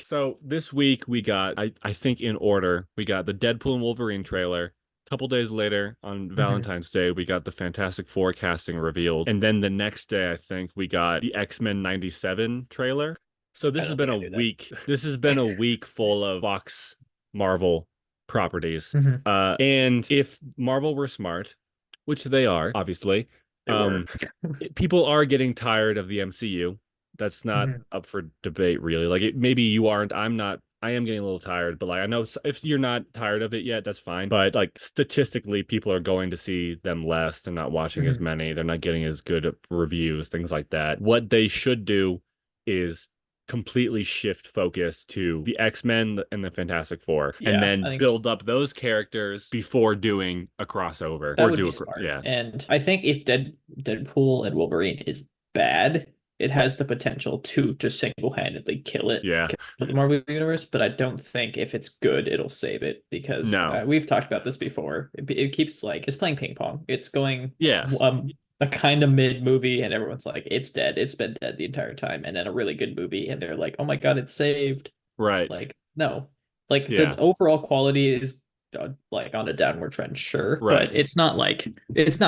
So this week we got, I think in order, we got the Deadpool and Wolverine trailer. A couple days later on Hmm. Valentine's Day, we got the Fantastic Four casting revealed. And then the next day, I think we got the X-Men 97 trailer. So I this has don't been think a I knew that. week. This has been a week full of Fox Marvel properties. Hmm. And if Marvel were smart, which they are, obviously, They were. people are getting tired of the MCU. That's not Hmm. up for debate, really. Like, maybe you aren't. I'm not. I am getting a little tired, but like, I know if you're not tired of it yet, that's fine. But like, statistically, people are going to see them less. They're not watching as Hmm. many. They're not getting as good reviews, things like that. What they should do is completely shift focus to the X-Men and the Fantastic Four, and Yeah, I then think build up those characters before doing a crossover that or would do be a, smart. yeah. And I think if Deadpool and Wolverine is bad, it has the potential to just single-handedly Yeah. kill the Marvel Universe. But I don't think if it's good, it'll save it because No. we've talked about this before. It keeps like it's playing ping pong. It's going Yeah. a kind of mid movie, and everyone's like, it's dead. It's been dead the entire time. And then a really good movie, and they're like, oh my God, it's saved. Right. Like, no, like the Yeah. overall quality is like on a downward trend, sure, Right. but it's not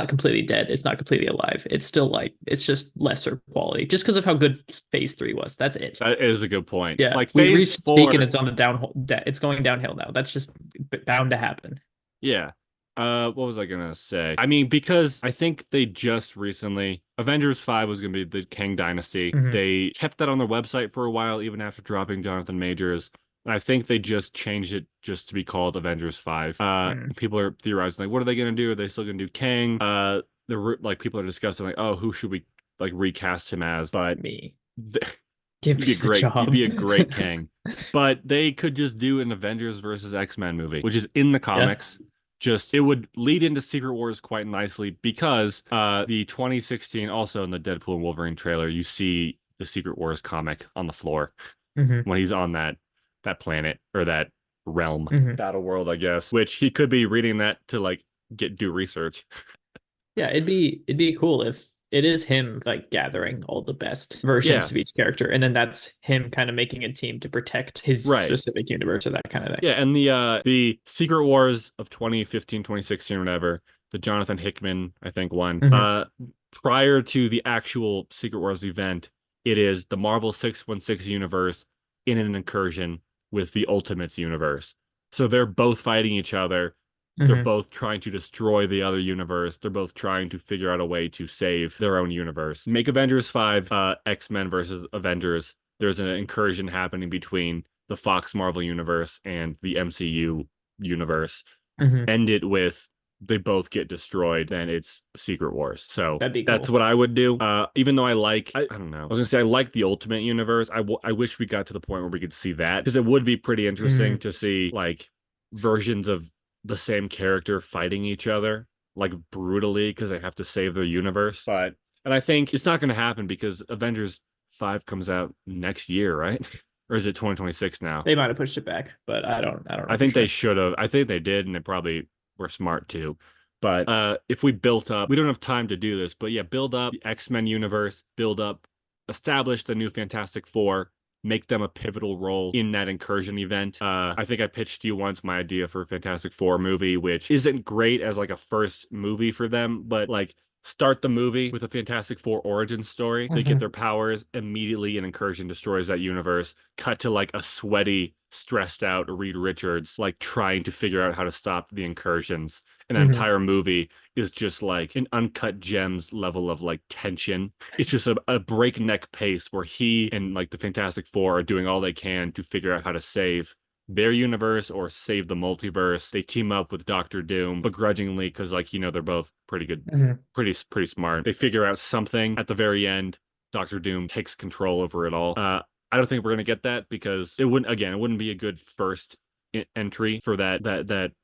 completely dead. It's not completely alive. It's still like it's just lesser quality, just because of how good Phase 3 was. That's it. That is a good point. Yeah, Like we phase reached its peak and four. it's on a downhill. It's going downhill now. That's just bound to happen. Yeah. What was I gonna say? I mean, because I think they just recently Avengers 5 was gonna be the Kang Dynasty. Hmm. They kept that on their website for a while, even after dropping Jonathan Majors. And I think they just changed it just to be called Avengers 5. Hmm. People are theorizing like, what are they gonna do? Are they still gonna do Kang? Like people are discussing like, oh, who should we like recast him as? But Me, th- give you'd me be the great. You'd job. be a great Kang. But they could just do an Avengers versus X-Men movie, which is in the Yeah. comics. Just it would lead into Secret Wars quite nicely because the 2016 also in the Deadpool and Wolverine trailer, you see the Secret Wars comic on the floor Hmm. when he's on that planet or that realm, Hmm. battle world, I guess, which he could be reading that to like do research. Yeah, it'd be cool if it is him like gathering all the best versions Yeah, of each character, and then that's him kind of making a team to protect his right. specific universe or that kind of thing. Yeah, and the Secret Wars of 2015, 2016, whatever, the Jonathan Hickman, I think, one. Hmm. Prior to the actual Secret Wars event, it is the Marvel 616 universe in an incursion with the Ultimates universe. So they're both fighting each other. They're Hmm. both trying to destroy the other universe. They're both trying to figure out a way to save their own universe. Make Avengers 5 X-Men versus Avengers. There's an incursion happening between the Fox Marvel universe and the MCU universe. Hmm. End it with they both get destroyed, then it's Secret Wars. So That'd be that's cool. what I would do. Even though I don't know. I was gonna say I like the Ultimate Universe. I wish we got to the point where we could see that because it would be pretty interesting Hmm. to see like versions of the same character fighting each other like brutally because they have to save their universe. But and I think it's not going to happen because Avengers 5 comes out next year, right? Or is it 2026 now? They might have pushed it back, but I don't know I for think they sure. should have. I think they did, and they probably were smart too. But if we built up, we don't have time to do this, but yeah, build up the X-Men universe, build up, establish the new Fantastic Four, make them a pivotal role in that incursion event. I think I pitched you once my idea for a Fantastic Four movie, which isn't great as like a first movie for them, but like start the movie with a Fantastic Four origin story. They get Hmm. their powers immediately, an incursion destroys that universe. Cut to like a sweaty, stressed out Reed Richards, like trying to figure out how to stop the incursions. And that Hmm. entire movie is just like an uncut gems level of like tension. It's just a breakneck pace where he and like the Fantastic Four are doing all they can to figure out how to save their universe or save the multiverse. They team up with Doctor Doom begrudgingly because like they're both pretty good, Hmm. pretty smart. They figure out something at the very end. Doctor Doom takes control over it all. I don't think we're gonna get that because it wouldn't be a good first entry for that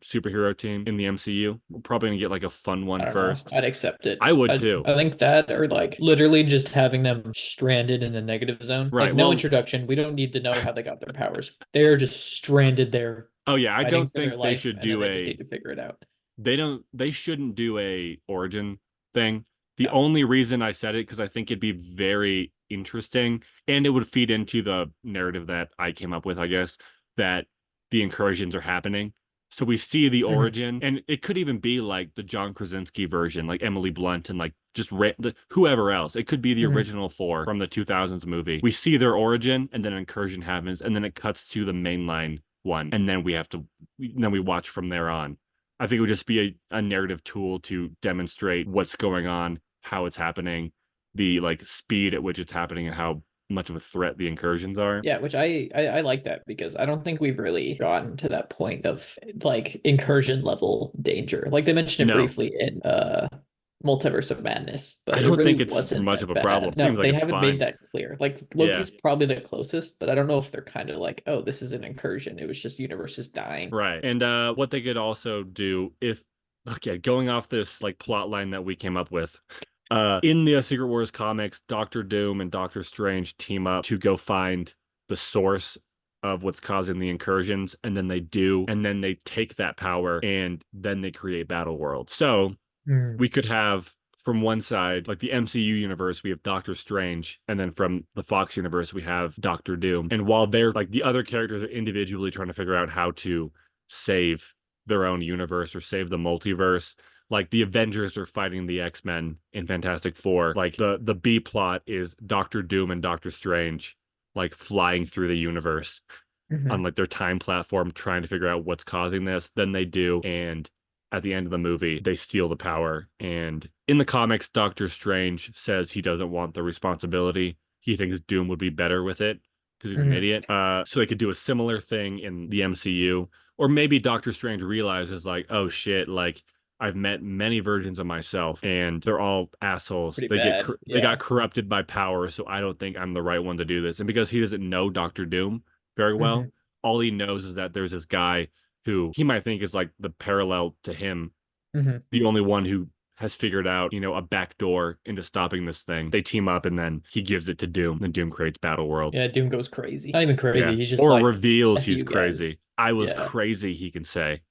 superhero team in the MCU. We're probably gonna get like a fun I one don't know. first. I'd accept I it. would I too. I think that or like literally just having them stranded in the negative zone. Like Right. no Well, introduction. We don't need to know how they got their powers. They're just stranded there oh yeah, I fighting don't for their think they life, should and then do they just a need to figure it out. they shouldn't do a origin thing. The No. only reason I said it because I think it'd be very interesting, and it would feed into the narrative that I came up with, I guess, that the incursions are happening. So we see the Mhm. origin, and it could even be like the John Krasinski version, like Emily Blunt and like just whoever else. It could be the Mhm. original four from the 2000s movie. We see their origin, and then an incursion happens, and then it cuts to the mainline one, and then then we watch from there on. I think it would just be a narrative tool to demonstrate what's going on, how it's happening, the like speed at which it's happening, and how much of a threat the incursions are. Yeah, which I like that because I don't think we've really gotten to that point of like incursion level danger. Like they mentioned it No, briefly in Multiverse of Madness, I but it don't think really it's wasn't much of that a problem. bad. It No, seems like they it's haven't made fine. that clear. Like Yeah, Loki's probably the closest, but I don't know if they're kind of like, oh, this is an incursion. It was just universes dying. right. And what they could also do if okay, going off this like plot line that we came up with, in the Secret Wars comics, Doctor Doom and Doctor Strange team up to go find the source of what's causing the incursions, and then they do, and then they take that power and then they create Battle World. So Mm. we could have from one side, like the MCU universe, we have Doctor Strange, and then from the Fox universe, we have Doctor Doom. And while they're like the other characters are individually trying to figure out how to save their own universe or save the multiverse, like the Avengers are fighting the X-Men in Fantastic Four. Like the B plot is Doctor Doom and Doctor Strange like flying through the universe on Mhm. like their time platform trying to figure out what's causing this. Then they do, and at the end of the movie, they steal the power. And in the comics, Doctor Strange says he doesn't want the responsibility. He thinks Doom would be better with it because he's an Mhm. idiot. So they could do a similar thing in the MCU. Or maybe Doctor Strange realizes, like, oh shit, like I've met many versions of myself and they're all assholes. Pretty bad. They got Yeah. corrupted by power, so I don't think I'm the right one to do this. And because he doesn't know Doctor Doom very well, Mhm. all he knows is that there's this guy who he might think is like the parallel to him, Mhm. the only one who has figured out, a back door into stopping this thing. They team up and then he gives it to Doom. Then Doom creates Battle World. Yeah, Doom goes crazy. Not even Yeah. crazy. He's just Or like, reveals F he's you guys. crazy. I was Yeah. crazy, he can say.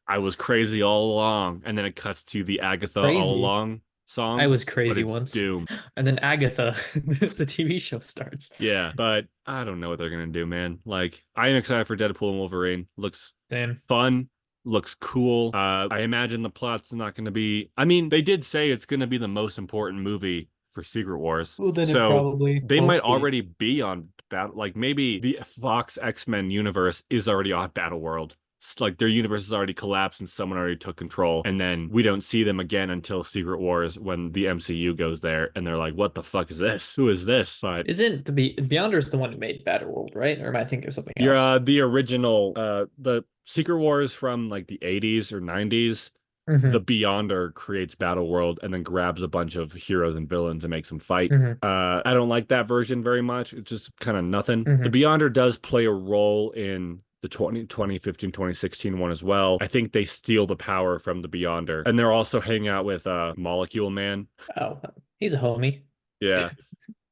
I was crazy all along. And then it cuts to the Agatha All Crazy. Along I song, was but crazy it's once. Doom. And then Agatha, the TV show starts. Yeah, but I don't know what they're gonna do, man. Like, I am excited for Deadpool and Wolverine. Looks Same. fun, looks cool. I imagine the plot's not gonna be. I mean, they did say it's gonna be the most important movie for Secret Wars, Well, then it so probably they might won't be. already be on battle. Like maybe the Fox X-Men universe is already on Battle World. It's like their universe has already collapsed and someone already took control, and then we don't see them again until Secret Wars when the MCU goes there, and they're like, "What the fuck is this? Who is this?" But Isn't the Beyonders the one who made Battleworld, right? Or am I thinking of something you're else? the original, the Secret Wars from like the 80s or 90s. The Hmm. Beyonder creates Battle World and then grabs a bunch of heroes and villains and makes them fight. Hmm. I don't like that version very much. It's just kind of nothing. The Hmm. Beyonder does play a role in the 2015, 2016 one as well. I think they steal the power from the Beyonder. And they're also hanging out with Molecule Man. Oh, he's a homie. Yeah.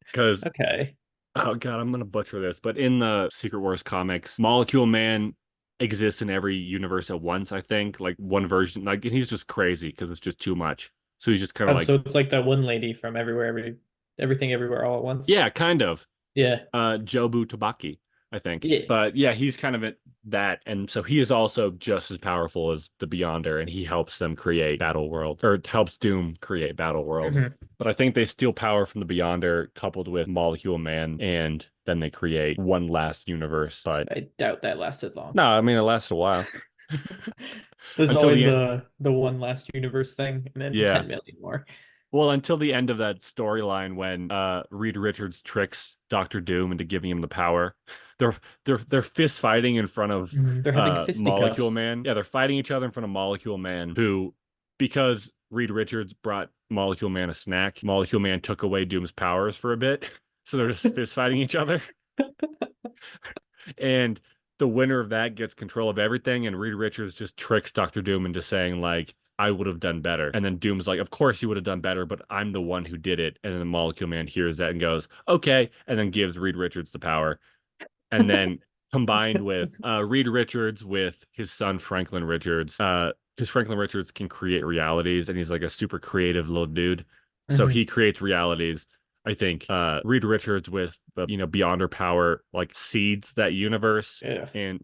Because, Okay. oh God, I'm going to butcher this. But in the Secret Wars comics, Molecule Man exists in every universe at once, I think. Like one version, like, and he's just crazy because it's just too much. So he's just kind of Oh, like, so it's like that one lady from Everything Everywhere All at Once. yeah, kind of. Yeah. Jobu Tabaki, I think. Yeah. But yeah, he's kind of that. And so he is also just as powerful as the Beyonder, and he helps them create Battle World, or helps Doom create Battle World. Hmm. But I think they steal power from the Beyonder coupled with Molecule Man, and then they create one last universe. But I doubt that lasted long. no, I mean, it lasts a while There's until always the end. the one last universe thing, and then Yeah. 10 million more. Well, until the end of that storyline when Reed Richards tricks Doctor Doom into giving him the power. They're they're fist fighting in front of Mhm. They're having Molecule fisticuffs. Man. Yeah, they're fighting each other in front of Molecule Man, who because Reed Richards brought Molecule Man a snack, Molecule Man took away Doom's powers for a bit. So they're just fist fighting each other. And the winner of that gets control of everything, and Reed Richards just tricks Doctor Doom into saying like, I would have done better. And then Doom's like, of course you would have done better, but I'm the one who did it. And then the Molecule Man hears that and goes, okay, and then gives Reed Richards the power. And then combined with Reed Richards with his son Franklin Richards, because Franklin Richards can create realities and he's like a super creative little dude. So Mhm. he creates realities. I think Reed Richards with the Beyond Her Power like seeds that universe Yeah. and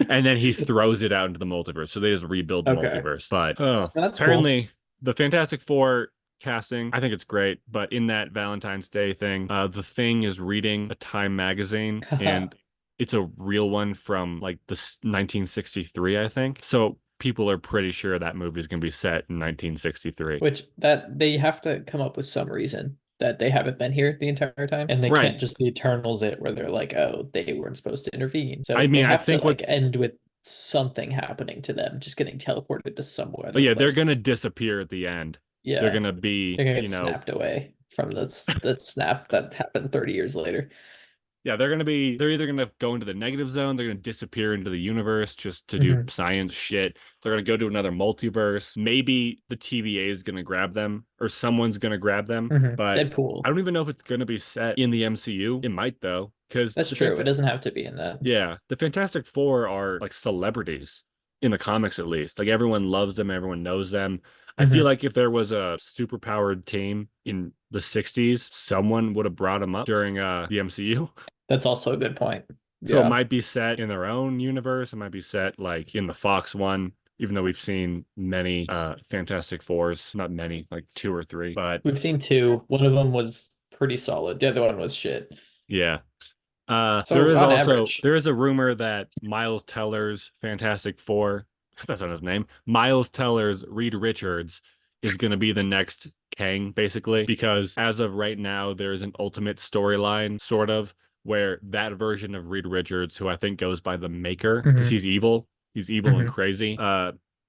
and then he throws it out into the multiverse. So they just rebuild the Okay. multiverse. But That's cool. apparently the Fantastic Four casting, I think it's great. But in that Valentine's Day thing, the Thing is reading a Time magazine and it's a real one from like the 1963, I think. So people are pretty sure that movie is going to be set in 1963. Which that they have to come up with some reason that they haven't been here the entire time, and they Right. can't just the Eternals it where they're like, oh, they weren't supposed to intervene. So I they mean, I have to think like what's end with something happening to them, just getting teleported to somewhere oh other yeah, they're place. gonna disappear at the end. They're Yeah, gonna be, they're gonna get snapped away from the snap that happened 30 years later. yeah, they're either gonna go into the negative zone, they're gonna disappear into the universe just to do Mhm. science shit. They're gonna go to another multiverse. Maybe the TVA is gonna grab them, or someone's gonna grab them, but Deadpool. I don't even know if it's gonna be set in the MCU. It might though, because That's true. It doesn't have to be in that. yeah, the Fantastic Four are like celebrities in the comics, at least. Like everyone loves them, everyone knows them. I feel Mhm. like if there was a superpowered team in the 60s, someone would have brought them up during the MCU. That's also a good point. So it Yeah. might be set in their own universe. It might be set like in the Fox one, even though we've seen many Fantastic Fours, not many, like two or three. But We've seen two. One of them was pretty solid. The other one was shit. yeah. So on average, There is a rumor that Miles Teller's Fantastic Four, that's not his name, Miles Teller's Reed Richards is going to be the next Kang, basically, because as of right now, there's an ultimate storyline, sort of, where that version of Reed Richards, who I think goes by the Maker, because mhm, he's evil and mhm. crazy.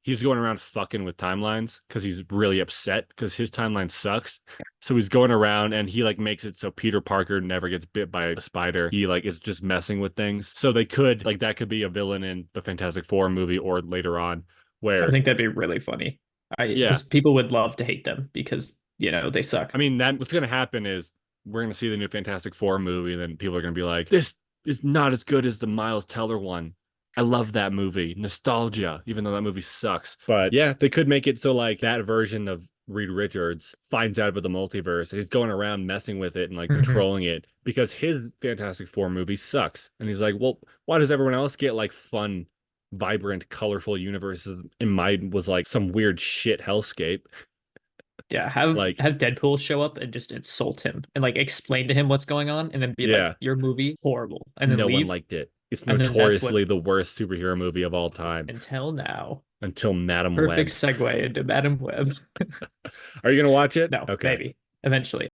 He's going around fucking with timelines because he's really upset because his timeline sucks. So he's going around and he like makes it so Peter Parker never gets bit by a spider. He like is just messing with things. So they could like that could be a villain in the Fantastic Four movie or later on I where think that'd be really funny. yeah. Because people would love to hate them because they suck. I mean that what's gonna happen is we're gonna see the new Fantastic Four movie and then people are gonna be like, this is not as good as the Miles Teller one. I love that movie. Nostalgia, even though that movie sucks. But yeah, they could make it so like that version of Reed Richards finds out about the multiverse. He's going around messing with it and like Mhm. controlling it because his Fantastic Four movie sucks. And he's like, well, why does everyone else get like fun, vibrant, colorful universes? And mine was like some weird shit hellscape. Yeah, have Like, have Deadpool show up and just insult him and like explain to him what's going on and then be like, yeah, your movie horrible, and then no one leave. liked it. It's And then that's what notoriously the worst superhero movie of all time until now. until Madam Perfect Web. segue into Madam Web. Are you gonna watch it? No, Okay. maybe eventually.